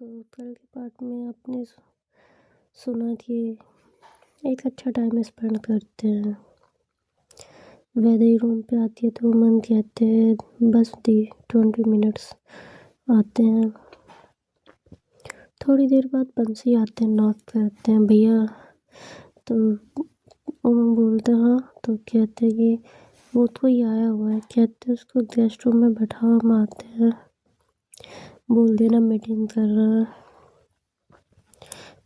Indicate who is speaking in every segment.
Speaker 1: तो कल के पार्ट में आपने सुना कि एक अच्छा टाइम स्पेंड करते हैं। वैदेही रूम पे आती है तो मन कहते हैं बस 20 मिनट्स आते हैं। थोड़ी देर बाद बंसी आते हैं, नॉक करते हैं, भैया। तो उमंग बोलते हाँ। तो कहते हैं कि वो तो ही आया हुआ है। कहते हैं उसको गेस्ट रूम में बैठा, हम आते हैं, बोल देना मीटिंग कर रहा है।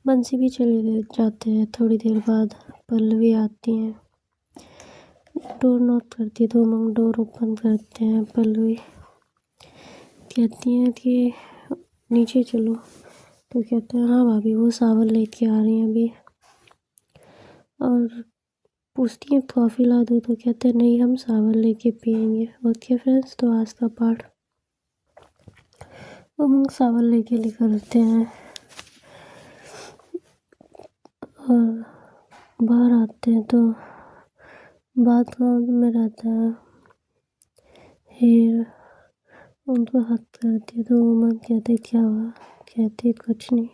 Speaker 1: बंसी भी चले जाते हैं। थोड़ी देर बाद पल्लवी आती हैं, डोर नॉक करती है तो उमंग डोर ओपन करते हैं। पल्लवी कहती हैं कि नीचे चलो। तो कहते हैं हाँ भाभी, वो सावर लेके आ रही हैं अभी। और पूछती हैं कॉफ़ी ला दो। तो कहते हैं नहीं, हम सावर लेके पियेंगे। ओके फ्रेंड्स, तो आज का पार्ट उमंग सावर लेके निकलते हैं और बाहर आते हैं तो बात में रहता है। हीर उनको हक करती है तो उमंग कहते क्या हुआ। कहते कुछ नहीं।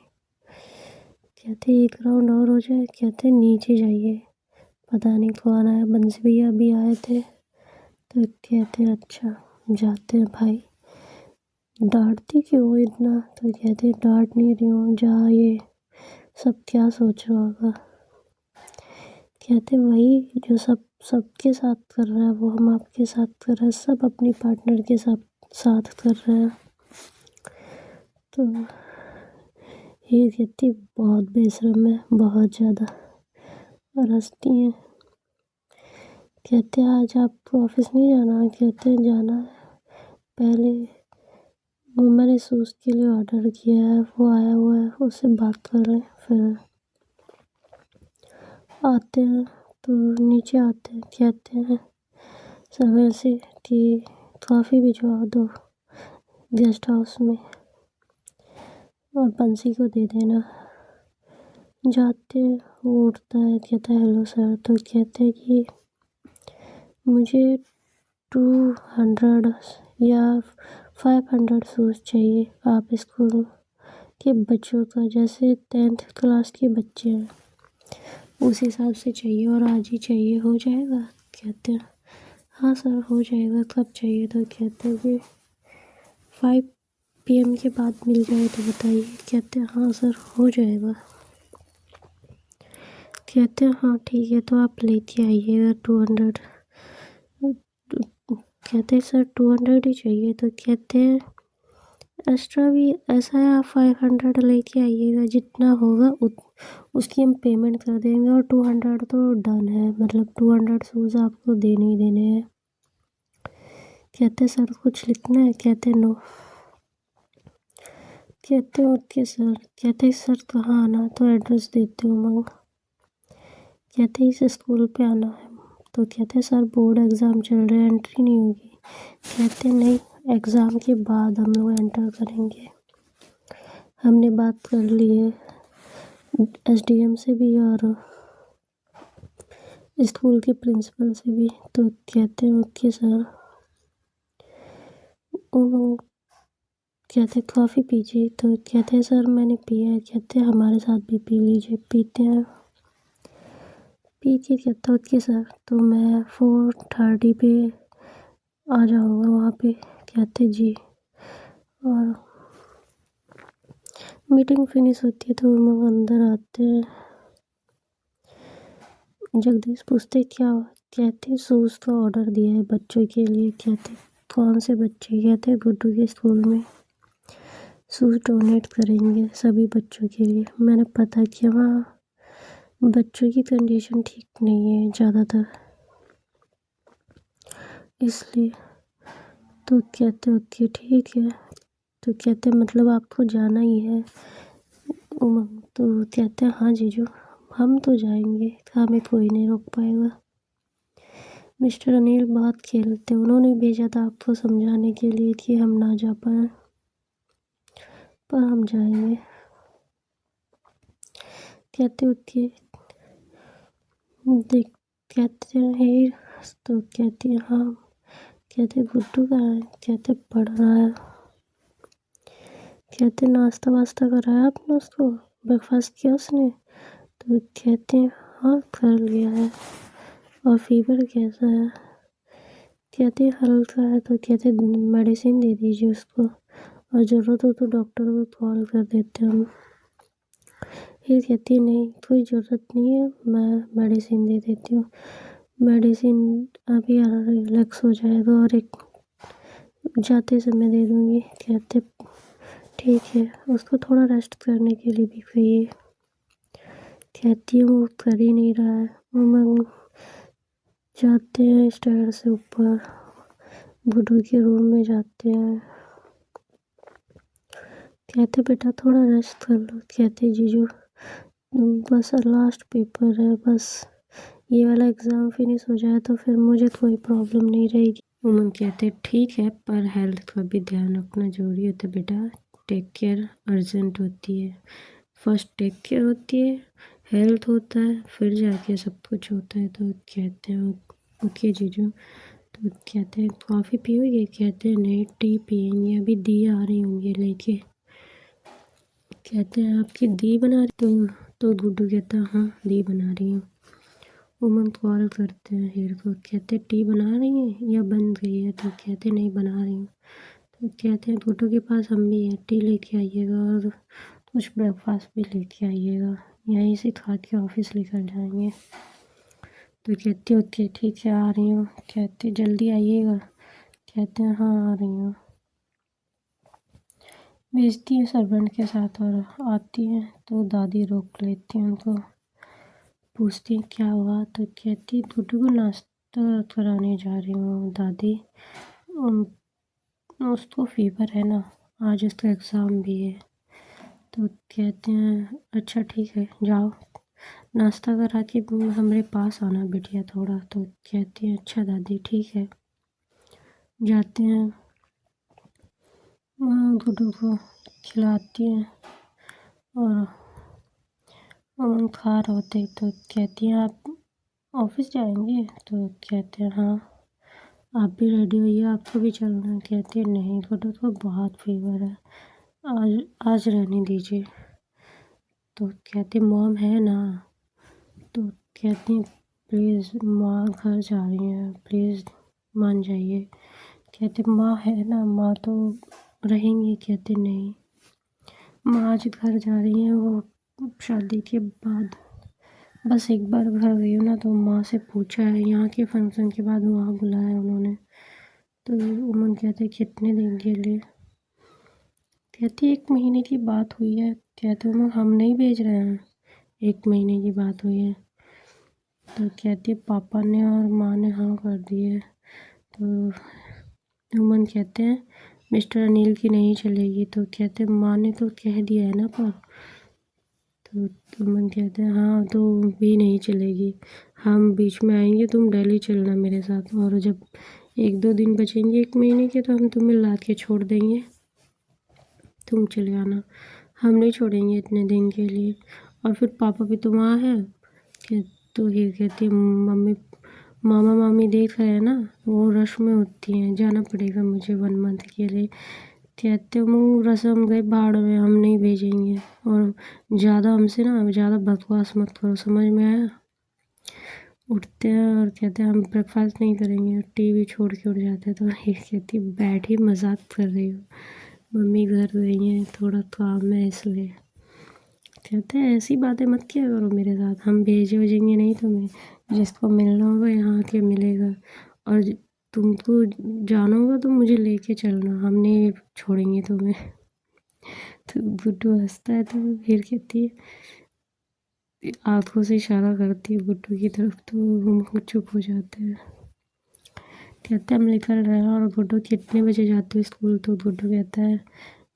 Speaker 1: कहते एक राउंड और हो जाए। कहते नीचे जाइए, पता नहीं कौन आया। बंसी भैया अभी आए थे। तो कहते अच्छा, जाते हैं भाई। डांटती क्यों हो इतना। तो कहते डांट नहीं रही हूँ, जा, ये सब क्या सोच रहा होगा। कहते वही जो सबके साथ कर रहा है वो हम आपके साथ कर रहे हैं, सब अपनी पार्टनर के साथ कर रहे हैं। तो ये कहती बहुत बेशरम है, बहुत ज़्यादा। और हंसती हैं। कहते आज आपको ऑफिस नहीं जाना। कहते हैं जाना है, पहले वो मैंने शूज़ के लिए ऑर्डर किया है, वो आया हुआ है, उससे बात कर लें फिर आते हैं। तो नीचे आते हैं, कहते हैं सवेर से कि कॉफ़ी भिजवा दो गेस्ट हाउस में और बंसी को दे देना। जाते हैं, वो उठता है, कहता है हेलो सर। तो कहते हैं कि मुझे 200 या 500 शूज़ चाहिए आप स्कूल के बच्चों का, जैसे 10th क्लास के बच्चे हैं उस हिसाब से चाहिए और आज ही चाहिए। हो जाएगा। कहते हैं हाँ सर हो जाएगा। कब चाहिए। तो कहते हैं कि 5 PM के बाद मिल जाए तो बताइए। कहते हैं हाँ सर हो जाएगा। कहते हैं हाँ ठीक है, तो आप लेके आइएगा 200। कहते हैं सर 200 ही चाहिए। तो कहते हैं एक्स्ट्रा भी ऐसा है, आप 500 लेके आइएगा, जितना होगा उसकी हम पेमेंट कर देंगे। और 200 तो डन है, मतलब 200 शूज़ आपको देने ही देने हैं। कहते सर कुछ लिखना है। कहते नो। कहते ओके सर। कहते सर कहाँ आना। तो एड्रेस देते हो मगर। कहते इस स्कूल पे आना है। तो कहते सर बोर्ड एग्ज़ाम चल रहे हैं, एंट्री नहीं होगी। कहते नहीं, एग्ज़ाम के बाद हम लोग एंटर करेंगे, हमने बात कर ली है SDM से भी और स्कूल के प्रिंसिपल से भी। तो कहते हैं ओके सर। वो कहते कॉफ़ी पीजिए। तो कहते हैं सर मैंने पिया है। कहते हैं हमारे साथ भी पी लीजिए। पीते हैं, पी के कहता ओके सर, तो मैं 4:30 पे आ जाऊँगा वहाँ पे। कहते जी। और मीटिंग फिनिश होती है तो लोग अंदर आते हैं। जगदीश पूछते क्या हुआ। कहते शूज़ का ऑर्डर दिया है बच्चों के लिए। कहते कौन से बच्चे। कहते गुड्डू के स्कूल में शूज़ डोनेट करेंगे सभी बच्चों के लिए। मैंने पता किया वहाँ बच्चों की कंडीशन ठीक नहीं है ज़्यादातर, इसलिए। तो कहते ओके ठीक है। तो कहते मतलब आपको जाना ही है उमंग। तो कहते हैं हाँ जीजू, हम तो जाएंगे, हमें कोई नहीं रोक पाएगा। मिस्टर अनिल बहुत खेलते, उन्होंने भेजा था आपको समझाने के लिए कि हम ना जा पाए, पर हम जाएंगे। कहते ओके। देख कहते हैं तो कहती है हाँ। कहते गुड्डू कहाँ है। कहते पढ़ रहा है। कहते नाश्ता वास्ता कराया आपने उसको, ब्रेकफास्ट किया उसने? तो कहते हाँ कर लिया है। और फीवर कैसा है? कहते हल्का है। तो कहते मेडिसिन दे दीजिए उसको, और ज़रूरत हो तो डॉक्टर को कॉल कर देते हम। फिर कहती है नहीं कोई ज़रूरत नहीं है, मैं मेडिसिन दे देती हूँ। मेडिसिन अभी रिलैक्स हो जाएगा और एक जाते समय दे दूँगी। कहते ठीक है, उसको थोड़ा रेस्ट करने के लिए भी कहिए। कहती हूँ वो कर ही नहीं रहा है। उमंग जाते हैं स्टेयर से ऊपर, गुड्डू के रूम में जाते हैं। कहते बेटा थोड़ा रेस्ट कर लो। कहते जीजू बस लास्ट पेपर है, बस ये वाला एग्ज़ाम फिनिश हो जाए तो फिर मुझे कोई प्रॉब्लम नहीं रहेगी। उमंग कहते ठीक है, पर हेल्थ का भी ध्यान रखना ज़रूरी होता है बेटा। टेक केयर अर्जेंट होती है, फर्स्ट टेक केयर होती है, हेल्थ होता है, फिर जाके सब कुछ होता है। तो कहते हैं ओके जीजू। तो कहते हैं कॉफ़ी पियोगे? कहते हैं नहीं टी पियेंगे, अभी दी आ रही होंगी लेके। कहते हैं आपकी दी बना रही? तो गुड्डू कहता है हाँ दी बना रही हूँ। उमंग कॉल करते हैं हीर को। कहते टी बना रही हैं या बन गई है? तो कहते नहीं बना रही हूँ। तो कहते हैं गुड्डू के पास हम भी हैं, टी लेके आइएगा और कुछ ब्रेकफास्ट भी लेके आइएगा, यहीं से खा के ऑफिस लेकर जाएंगे। तो कहती ओके ठीक है आ रही हूँ। कहते जल्दी आइएगा? कहते हैं हाँ आ रही हूँ। भेजती है सर्वेंट के साथ और आती है तो दादी रोक लेती है उनको, पूछती है क्या हुआ? तो कहती गुड्डू को नाश्ता कराने जा रही हूँ दादी, उसको फीवर है ना, आज उसका एग्ज़ाम भी है। तो कहते हैं अच्छा ठीक है जाओ, नाश्ता करा के हमारे पास आना बिटिया थोड़ा। तो कहती हैं अच्छा दादी ठीक है। जाते हैं, गुड्डू को खिलाती हैं और खा रहे होते तो कहती हैं आप ऑफिस जाएंगे? तो कहते हैं हाँ। आप भी रेडी होइए, आपको भी चलना है? कहते हैं नहीं गुड्डू को बहुत फीवर है, आज रहने दीजिए। तो कहती मॉम है ना? तो कहती हैं प्लीज़ माँ घर जा रही हैं, प्लीज़ मान जाइए। कहते माँ है ना, माँ तो रहेंगी? कहते नहीं, माँ आज घर जा रही हैं, वो शादी के बाद बस एक बार घर गई हूँ ना, तो माँ से पूछा है, यहाँ के फंक्शन के बाद वहाँ बुलाया उन्होंने। तो उमन कहते कितने दिन के लिए? कहती 1 महीने की बात हुई है। कहते हम नहीं भेज रहे हैं, 1 महीने की बात हुई है। तो कहती पापा ने और माँ ने हाँ कर दी है। तो उमन कहते हैं मिस्टर अनिल की नहीं चलेगी? तो कहते माँ ने तो कह दिया है ना पर। तो उमन कहते हैं हाँ तो भी नहीं चलेगी, हम बीच में आएंगे, तुम दिल्ली चलना मेरे साथ, और जब 1-2 दिन बचेंगे 1 महीने के तो हम तुम्हें ला के छोड़ देंगे, तुम चले आना, हम नहीं छोड़ेंगे इतने दिन के लिए। और फिर पापा भी तो वहाँ है। तो ये कहती है मम्मी मामा मामी देख रहे हैं ना, वो रश में होती हैं, जाना पड़ेगा मुझे 1 मंथ के लिए। कहते वो रस्म गए भाड़ में, हम नहीं भेजेंगे, और ज़्यादा हमसे ना ज़्यादा बकवास मत करो, समझ में आया? उठते हैं और कहते हैं हम ब्रेकफास्ट नहीं करेंगे, टीवी छोड़ के उठ जाते हैं। तो ये कहती बैठी मजाक कर रही हो, मम्मी घर गई हैं, थोड़ा काम है इसलिए। कहते हैं ऐसी बातें मत किया करो मेरे साथ, हम भेजे भेजेंगे नहीं तुम्हें, जिसको मिलना होगा यहाँ आके मिलेगा, और तुमको जाना होगा तो मुझे लेके चलना, हम नहीं छोड़ेंगे तुम्हें। तो गुड्डू हंसता है, तो फिर कहती है आंखों से इशारा करती है गुड्डू की तरफ, तो हम चुप हो जाते हैं। कहते हम निकल रहे हैं, और गुड्डू कितने बजे जाते हो स्कूल? तो गुड्डू कहता है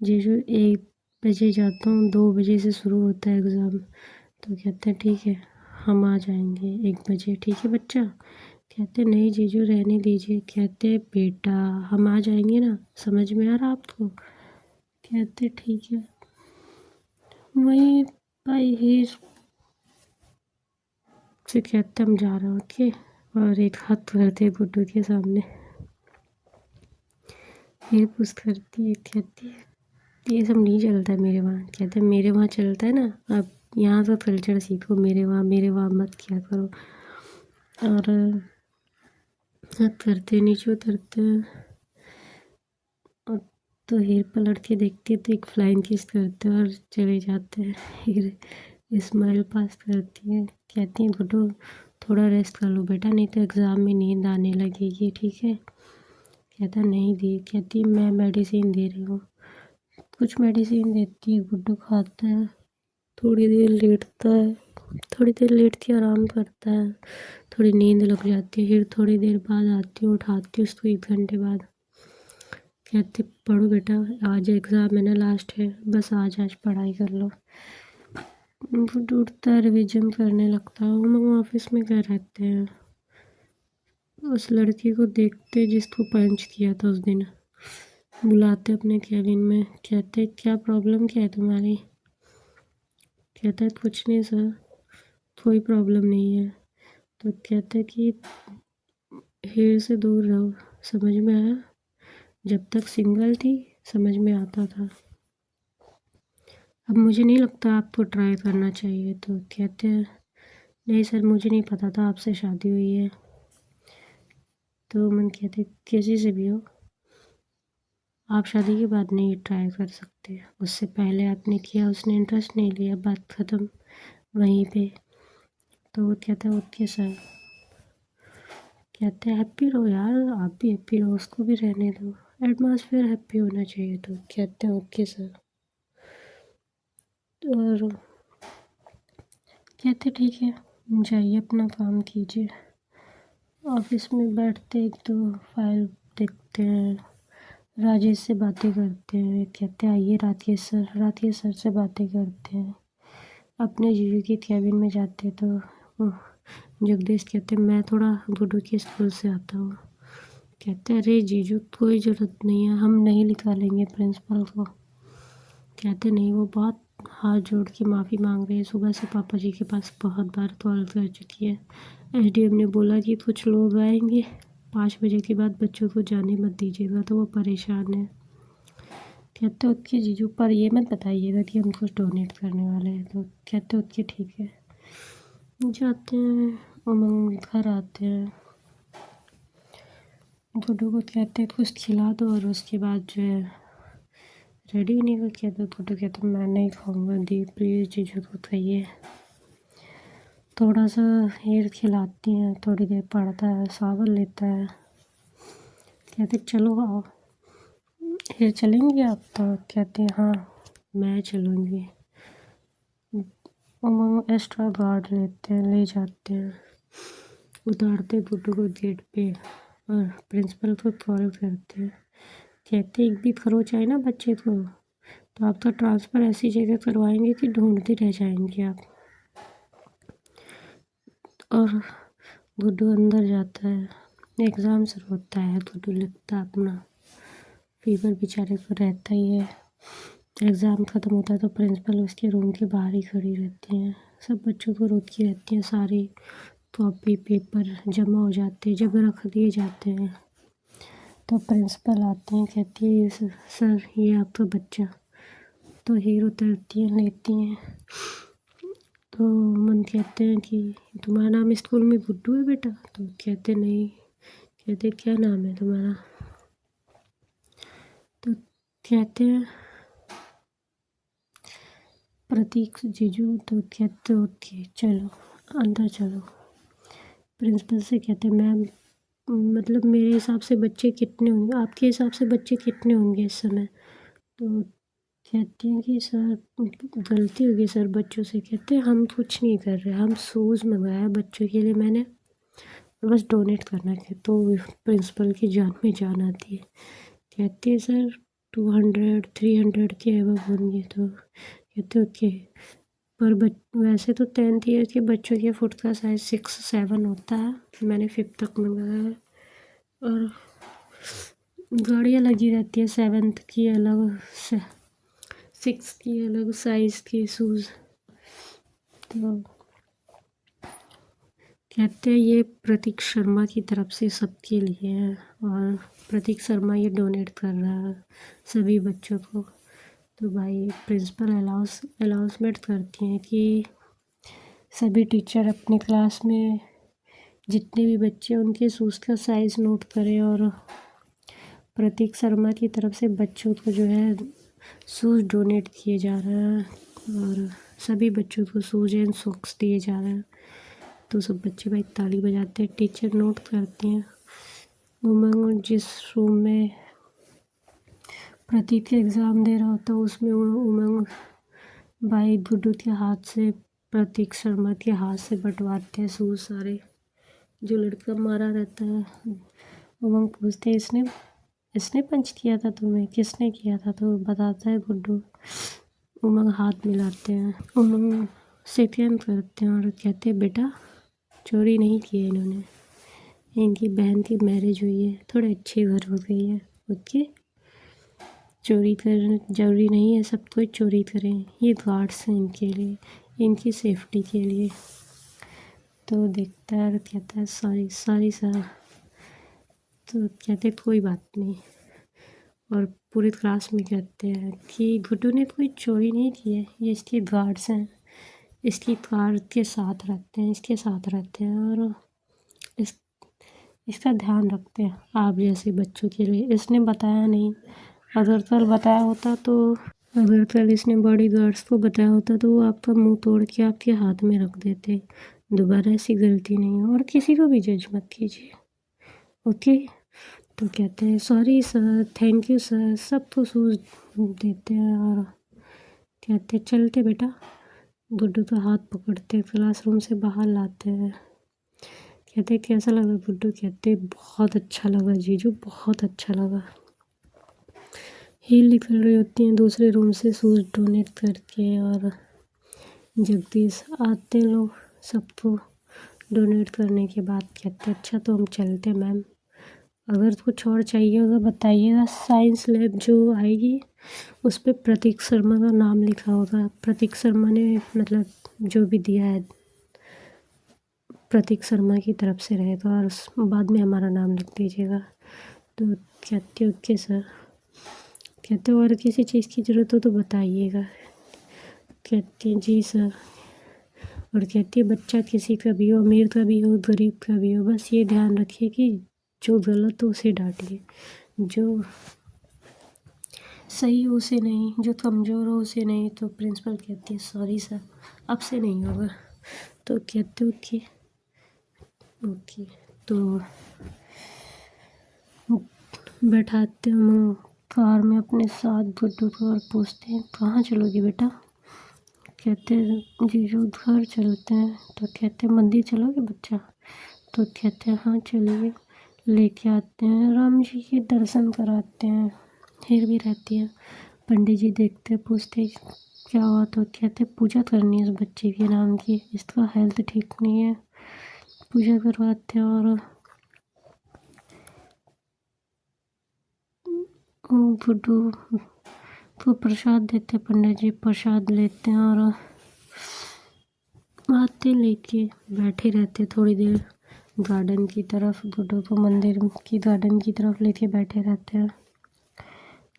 Speaker 1: जीजू 1 बजे जाता हूँ, 2 बजे से शुरू होता है एग्ज़ाम। तो कहते हैं ठीक है हम आ जाएंगे 1 बजे, ठीक है बच्चा? कहते नहीं जीजू रहने दीजिए। कहते बेटा हम आ जाएंगे ना, समझ में आ रहा आपको? कहते ठीक है। वही भाई ही से कहते हम जा रहे हैं ओके, और एक हाथ करते गुड्डू के सामने, फिर पुश करती है। कहती है ये सब नहीं चलता है मेरे वहाँ। कहते हैं मेरे वहाँ चलता है ना, आप यहाँ का कल्चर सीखो, मेरे वहाँ मत किया करो। और हाथ करते नीचे उतरते हैं और तो हेयर पलट के देखती है तो एक फ्लाइंग किस करते हैं और चले जाते हैं। फिर स्माइल पास करती है, कहती है गुड्डू थोड़ा रेस्ट कर लो बेटा, नहीं तो एग्ज़ाम में नींद आने लगेगी, ठीक है। कहता नहीं दी, कहती मैं मेडिसिन दे रही हूँ। कुछ मेडिसिन देती है, गुड्डू खाता है, थोड़ी देर लेटता है, थोड़ी देर लेट के आराम करता है, थोड़ी नींद लग जाती है, फिर थोड़ी देर बाद आती हूँ, उठाती हूँ उसको 1 घंटे बाद। कहते पढ़ो बेटा, आज एग्ज़ाम है ना, लास्ट है, बस आज पढ़ाई कर लो। गुड्डू उठता है, रिविजन करने लगता है। हम ऑफिस में क्या रहते हैं, उस लड़की को देखते जिसको पंच किया था उस दिन, बुलाते अपने केबिन में, कहते क्या प्रॉब्लम क्या है तुम्हारी। कहता है कुछ नहीं सर, कोई प्रॉब्लम नहीं है। तो कहते कि हेयर से दूर रहो, समझ में आया। जब तक सिंगल थी समझ में आता था, अब मुझे नहीं लगता आपको ट्राई करना चाहिए। तो कहते हैं नहीं सर, मुझे नहीं पता था आपसे शादी हुई है। तो मन कहते किसी से भी हो, आप शादी के बाद नहीं ट्राई कर सकते, उससे पहले आपने किया, उसने इंटरेस्ट नहीं लिया, बात ख़त्म वहीं पे। तो वो कहता है ओके सर। कहते हैं हैप्पी रहो यार, आप भी हैप्पी रहो, उसको भी रहने दो, एटमॉस्फेयर हैप्पी होना चाहिए। तो कहते हैं ओके सर। और कहते ठीक है, जाइए अपना काम कीजिए। ऑफिस में बैठते एक तो फाइल देखते हैं, राजेश से बातें करते हैं, कहते हैं आइए राकेश सर से बातें करते हैं। अपने जीजू की कैबिन में जाते तो वो जगदीश कहते मैं थोड़ा गुड्डू के स्कूल से आता हूँ। कहते अरे जीजू कोई ज़रूरत नहीं है, हम नहीं निकालेंगे प्रिंसिपल को। कहते नहीं, वो बहुत हाथ जोड़ के माफ़ी मांग रहे हैं, सुबह से पापा जी के पास बहुत बार कॉल कर चुकी है। एसडीएम ने बोला कि कुछ लोग आएंगे, 5 बजे के बाद बच्चों को जाने मत दीजिएगा, तो वो परेशान है। कहते ओके जीजू, पर ये मत बताइएगा कि हम कुछ डोनेट करने वाले हैं। तो कहते ओके ठीक है। जाते हैं, उमंग घर आते हैं, गुड्डू को कहते हैं कुछ खिला दो, और उसके बाद जो है रेडी नहीं को कहते, गुड्डू कहते मैं नहीं खाऊंगा, दी प्लीज़ जीजू को खाइए। थोड़ा सा हेयर खिलाती हैं, थोड़ी देर पढ़ता है, सावर लेता है। कहते चलो आओ हेयर चलेंगे आप। तो कहते हैं हाँ मैं चलूँगी। उमंग एक्स्ट्रा गार्ड लेते हैं, ले जाते हैं, उतारते गुड्डू को गेट पे और प्रिंसिपल को कॉल करते हैं। कहते एक भी खरोच आए ना बच्चे को, तो आपका ट्रांसफ़र ऐसी जगह करवाएंगे कि ढूंढते रह जाएंगे आप। और गुड्डू अंदर जाता है, एग्ज़ाम शुरू होता है, गुड्डू लिखता अपना, फीवर बेचारे को रहता ही है। एग्ज़ाम ख़त्म होता है तो प्रिंसिपल उसके रूम के बाहर ही खड़ी रहती हैं, सब बच्चों को रोकी रहती हैं, सारी कॉपी पेपर जमा हो जाते हैं, जब रख दिए जाते हैं। तो प्रिंसिपल आते हैं, कहती है सर ये आपका बच्चा। तो हीरो उतरती हैं, लेती हैं। तो मन कहते हैं कि तुम्हारा नाम स्कूल में गुड्डू है बेटा। तो कहते नहीं। कहते क्या नाम है तुम्हारा। तो कहते हैं प्रतीक जीजू। तो कहते ओके चलो अंदर चलो। प्रिंसिपल से कहते मैम मतलब मेरे हिसाब से बच्चे कितने होंगे, आपके हिसाब से बच्चे कितने होंगे इस समय। तो कहती हैं कि सर गलती होगी सर बच्चों से। कहते हैं हम कुछ नहीं कर रहे, हम शूज़ मंगाया बच्चों के लिए मैंने, बस डोनेट करना है। तो प्रिंसिपल की जान में जान आती है। कहती है सर 200 300 के अबव होंगे। तो कहते ओके, पर वैसे तो 10th ईयर के बच्चों के फुट का साइज़ 6-7 होता है, मैंने 5th तक मंगाया है। और गाड़ियाँ लगी रहती है, 7th की अलग, 6 की अलग साइज़ के शूज़। तो कहते हैं ये प्रतीक शर्मा की तरफ से सबके लिए है, और प्रतीक शर्मा ये डोनेट कर रहा है सभी बच्चों को। तो भाई प्रिंसिपल अनाउंसमेंट करती हैं कि सभी टीचर अपनी क्लास में जितने भी बच्चे उनके शूज़ का साइज़ नोट करें और प्रतीक शर्मा की तरफ से बच्चों को जो है शूज़ डोनेट किए जा रहे हैं और सभी बच्चों को शूज़ एंड सॉक्स दिए जा रहे हैं। तो सब बच्चे भाई ताली बजाते हैं, टीचर नोट करती हैं। उमंग जिस रूम में प्रतीक एग्ज़ाम दे रहा होता है उसमें उमंग भाई गुड्डू के हाथ से प्रतीक शर्मा के हाथ से बंटवाते हैं शूज़ सारे। जो लड़का मारा रहता है उमंग पूछते हैं इसने पंच किया था तुम्हें, किसने किया था? तो बताता है गुड्डू। उमंग हाथ मिलाते हैं, उमंग सेकेंड करते हैं और कहते हैं बेटा चोरी नहीं की है इन्होंने, इनकी बहन की मैरिज हुई है, थोड़े अच्छे घर हो गई है, ओके। चोरी करना ज़रूरी नहीं है सब कोई चोरी करें, ये गार्ड्स हैं इनके लिए, इनकी सेफ्टी के लिए। तो देखता है और कहता है सॉरी सॉरी सर। तो कहते कोई बात नहीं और पूरी क्लास में कहते हैं कि गुड्डू ने कोई चोरी नहीं की है, ये इसके गार्ड्स हैं, इसकी कार के साथ रहते हैं, इसके साथ रहते हैं और इसका ध्यान रखते हैं आप जैसे बच्चों के लिए। इसने बताया नहीं, अगर कल बताया होता तो अगर कल इसने बॉडी गार्ड्स को बताया होता तो वो आपका मुंह तोड़ के आपके हाथ में रख देते। दोबारा ऐसी गलती नहीं हो और किसी को भी जज मत कीजिए, ओके। तो कहते हैं sorry sir, thank you sir, सब तो शूज़ देते हैं और कहते चलते बेटा। गुड्डू का हाथ पकड़ते क्लासरूम से बाहर लाते हैं। कहते कैसा लगा गुड्डू? कहते बहुत अच्छा लगा जीजू, बहुत अच्छा लगा। हील निकल रही होती हैं दूसरे रूम से शूज़ डोनेट करके और जगदीश आते लोग सबको डोनेट करने के बाद कहते अच्छा तो हम चलते मैम, अगर कुछ और चाहिए होगा बताइएगा। साइंस लैब जो आएगी उस पर प्रतीक शर्मा का नाम लिखा होगा, प्रतीक शर्मा ने मतलब जो भी दिया है प्रतीक शर्मा की तरफ से रहेगा और बाद में हमारा नाम लिख दीजिएगा। तो कहते ओके सर। कहते और किसी चीज़ की ज़रूरत हो तो बताइएगा। कहते हैं जी सर। और कहती है बच्चा किसी का भी हो, अमीर का भी हो, गरीब का भी हो, बस ये ध्यान रखिए कि जो गलत हो उसे डांटिए, जो सही हो उसे नहीं, जो कमज़ोर हो उसे नहीं। तो प्रिंसिपल कहती है सॉरी सर, अब से नहीं होगा। तो कहते ओके ओके। तो बैठाते हम कार में अपने साथ गुड्डू को और पूछते हैं कहाँ चलोगे बेटा? कहते जीजू घर चलते हैं। तो कहते मंदिर चलोगे बच्चा? तो कहते हैं हाँ चलिए। लेके आते हैं राम जी के दर्शन कराते हैं, फिर भी रहती है। पंडित जी देखते पूछते क्या हुआ? तो कहते पूजा करनी है इस बच्चे के नाम की, इसका हेल्थ ठीक नहीं है। पूजा करवाते हैं और गुड्डू को प्रसाद देते, पंडित जी प्रसाद लेते हैं और आते लेके बैठे रहते थोड़ी देर गार्डन की तरफ। गुड्डू को मंदिर की गार्डन की तरफ लेके बैठे रहते हैं।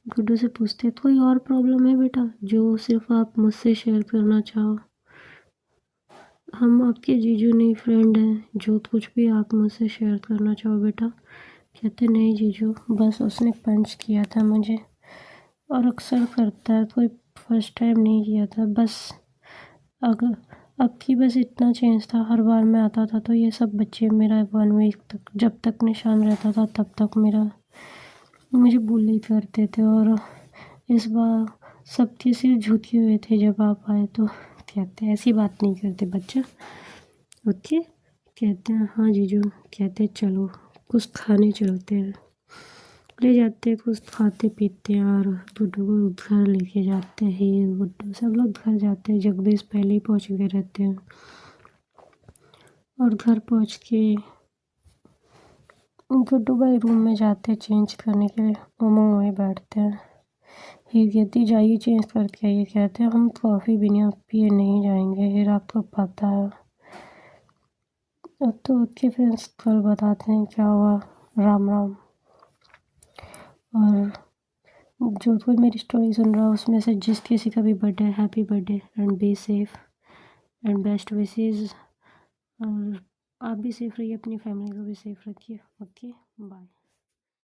Speaker 1: गुड्डू से पूछते कोई और प्रॉब्लम है बेटा जो सिर्फ आप मुझसे शेयर करना चाहो? हम आपके जीजू नहीं फ्रेंड हैं, जो कुछ भी आप मुझसे शेयर करना चाहो बेटा। कहते नहीं जीजू, बस उसने पंच किया था मुझे और अक्सर करता है, कोई फर्स्ट टाइम नहीं किया था। बस अगर अब की बस इतना चेंज था, हर बार मैं आता था तो ये सब बच्चे मेरा 1 वीक तक जब तक निशान रहता था तब तक मेरा मुझे बुली करते थे और इस बार सबके सिर झुके हुए थे जब आप आए। तो कहते ऐसी बात नहीं करते बच्चा, ओके। कहते हैं हाँ जीजू। कहते चलो कुछ खाने चलते हैं, ले जाते हैं कुछ खाते पीते हैं और गुड्डू को घर लेके जाते हैं। गुड्डू सब लोग घर जाते हैं, जगदीश पहले ही पहुँच गए रहते हैं और घर पहुँच के गुड्डू भाई रूम में जाते हैं चेंज करने के लिए, उमंग वहीं बैठते हैं। हीर कहती जाइए चेंज करके आइए। कहते हैं हम कॉफ़ी भी नहीं पिए नहीं जाएंगे, हीर आपको पता है। अब तो उसके फिर कल बताते हैं क्या हुआ। राम राम। और जो कोई मेरी स्टोरी सुन रहा है उसमें से जिस किसी का भी birthday, happy birthday and be safe and best wishes. और आप भी सेफ रहिए, अपनी फैमिली को भी सेफ रखिए। Okay, bye.